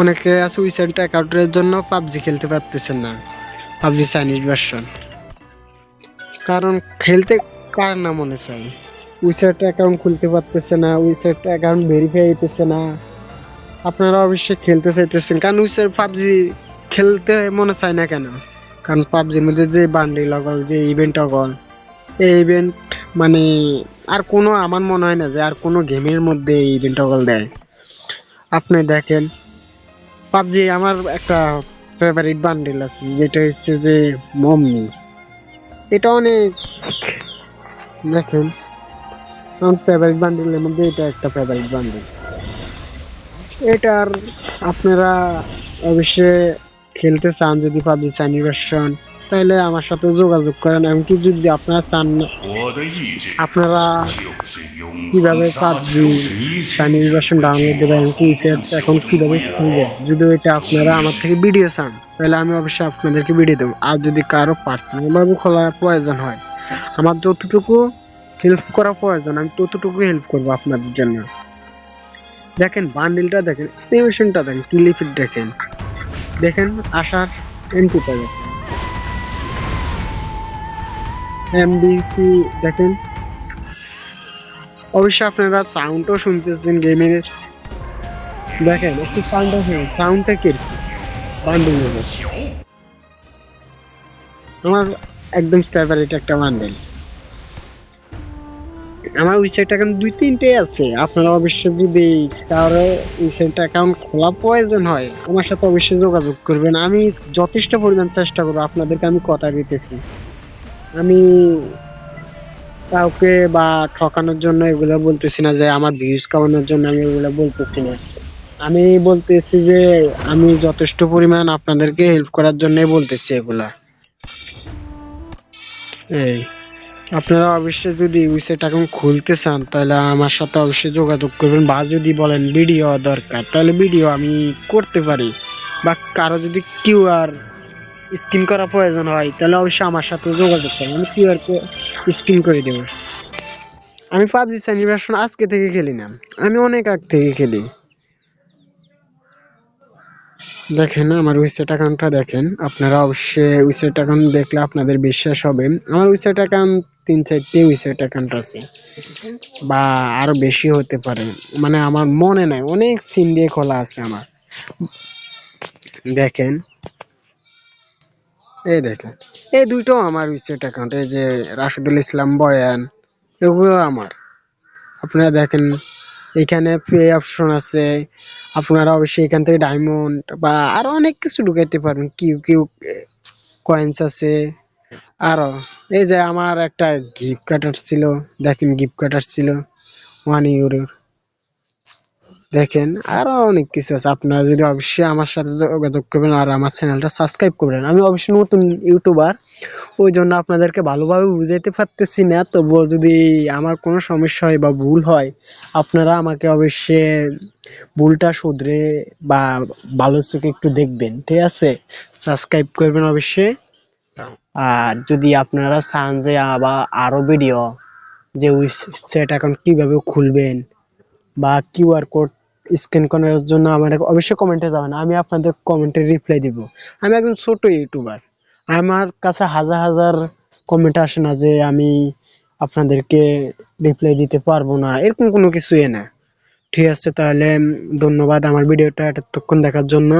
অনেকে আছে উইসেন্ট অ্যাকাউন্টের জন্য পাবজি খেলতে পারতেছেন না, পাবজি চাইনিজ ভার্সন। কারণ খেলতে কার না মনে চায়, উইসেন্ট অ্যাকাউন্ট খুলতে পারতেছে না, উইসেন্ট অ্যাকাউন্ট ভেরিফাই হইতেছে না। আপনারা অবশ্যই খেলতে চাইতেছেন, কারণ উইসেন্ট পাবজি খেলতে মনে চায় না কেন? কারণ পাবজির মধ্যে যে বান্ডিল অগল, যে ইভেন্ট অগল, এই ইভেন্ট মানে আর কোনো, আমার মনে হয় না যে আর কোনো গেমের মধ্যে এই ইভেন্ট অগল দেয়। আপনি দেখেন পাবজি আমার একটা ফেভারিট বান্ডিল আছে, যেটা হচ্ছে যে মম্মি। এটা অনেক, দেখেন আমার ফেভারিট বান্ডিলের মধ্যে এটা একটা ফেভারিট বান্ডিল। এটার আপনারা অবশ্যই খেলতে চান যদি পাবজি চাইনিজ ভার্সন, তাহলে আমার সাথে যোগাযোগ করেন। এমনকি যদি আপনারা চান আপনারা কিভাবে পাবজি চাইনিজ ভার্সন ডাউনলোড দেবেন, এমনকি এখন কিভাবে খুলবে, যদি এটা আপনারা আমার থেকে ভিডিও চান তাহলে আমি অবশ্যই আপনাদেরকে ভিডিও দেবো। আর যদি কারো পার্সোনাল ভাবে খোলার প্রয়োজন হয়, আমার যতটুকু হেল্প করা প্রয়োজন আমি ততটুকু হেল্প করবো আপনাদের জন্য। দেখেন বান্ডিলটা দেখেন, এনিমেশনটা দেখেন, ক্লিপটা দেখেন, দেখেন আসার এন্ট্রিটা দেখেন, এমবিসি দেখেন। অবশ্যই আপনারা সাউন্ডও শুনতেছেন গেমের, দেখেন একটু সাউন্ডটা শুনুন, সাউন্ডটা কিরকম বান্ডিল নেবে। আমার একদম ফেভারিট একটা বান্ডিল। আমার উইসাইট অ্যাকাউন্ট দুই তিনটে আছে, আপনারা অবশ্যই যদি কারো উইসাইট অ্যাকাউন্ট খোলা প্রয়োজন হয় আমার সাথে অবশ্যই যোগাযোগ করবেন। আমি যথেষ্ট পরিমাণ চেষ্টা করবো, আপনাদেরকে আমি কথা দিতেছি। আমি কাউকে বা ঠকানোর জন্য এগুলো বলতেছি না, যে আমার ভিউজ কামানোর জন্য আমি এগুলো বলতেছি না। আমি বলতেছি যে আমি যথেষ্ট পরিমাণ আপনাদেরকে হেল্প করার জন্যই বলতেছি এগুলা। এই আপনারা অবশ্যই যদি ওয়েবসাইট এখন খুলতে চান তাহলে আমার সাথে অবশ্যই যোগাযোগ করবেন, বা যদি বলেন ভিডিও দরকার তাহলে ভিডিও আমি করতে পারি, বা কারো যদি কিউআর স্ক্যান করা প্রয়োজন হয় তাহলে অবশ্যই আমার সাথে যোগাযোগ করবেন, আমি কিউআর স্ক্যান করে দেবো। আমি পাবজি চাইনিজ ভার্সন আজকে থেকে খেলি না, আমি অনেক আগ থেকে খেলি। দেখেন আমার উইসেট অ্যাকাউন্টটা দেখেন, আপনারা অবশ্যই উইসেট অ্যাকাউন্ট দেখলে আপনাদের বিশ্বাস হবে। আমার উইসেট অ্যাকাউন্ট 3-4টি উইসেট অ্যাকাউন্ট আছে, বা আরো বেশি হতে পারে, মানে আমার মনে নাই, অনেক সিম দিয়ে খোলা আছে আমার। দেখেন এই দেখেন, এই দুইটো আমার উইসেট অ্যাকাউন্ট, এই যে রাশিদুল ইসলাম বয়ান, এগুলো আমার। আপনারা দেখেন এখানে পে অপশন আছে, আপনারা অবশ্যই এখান থেকে ডায়মন্ড বা আরো অনেক কিছু ঢুকাইতে পারবেন, কিউ কিউ কয়েন্স আছে আরো। এই যে আমার একটা গিফট কার্ড ছিল, দেখেন গিফট কার্ড ছিল 1 ইউরোর। দেখেন আরো অনেক কিছু আছে, আপনারা যদি অবশ্যই আমার সাথে যোগাযোগ করবেন আর আমার চ্যানেলটা সাবস্ক্রাইব করবেন। আমি অবশ্যই নতুন ইউটিউবার, ওই জন্য আপনাদেরকে ভালোভাবে বুঝাইতে পারতেছি না, তবুও যদি আমার কোনো সমস্যা হয় বা ভুল হয় আপনারা আমাকে অবশ্যই ভুলটা শুধরে বা ভালো চোখে একটু দেখবেন, ঠিক আছে? সাবস্ক্রাইব করবেন অবশ্যই। আর যদি আপনারা চান যে আবার আরো ভিডিও, যে সেট অ্যাকাউন্ট কিভাবে খুলবেন বা কিউআর কোড স্ক্যান করার জন্য আমার অবশ্যই কমেন্টে যাবেন, আমি আপনাদের কমেন্টে রিপ্লাই দিব। আমি একজন ছোট ইউটিউবার, আমার কাছে হাজার হাজার কমেন্ট আসে না যে আমি আপনাদেরকে রিপ্লাই দিতে পারবো না, এরকম কোনো কিছুই না। ঠিক আছে, তাহলে ধন্যবাদ আমার ভিডিওটা এতক্ষণ দেখার জন্য।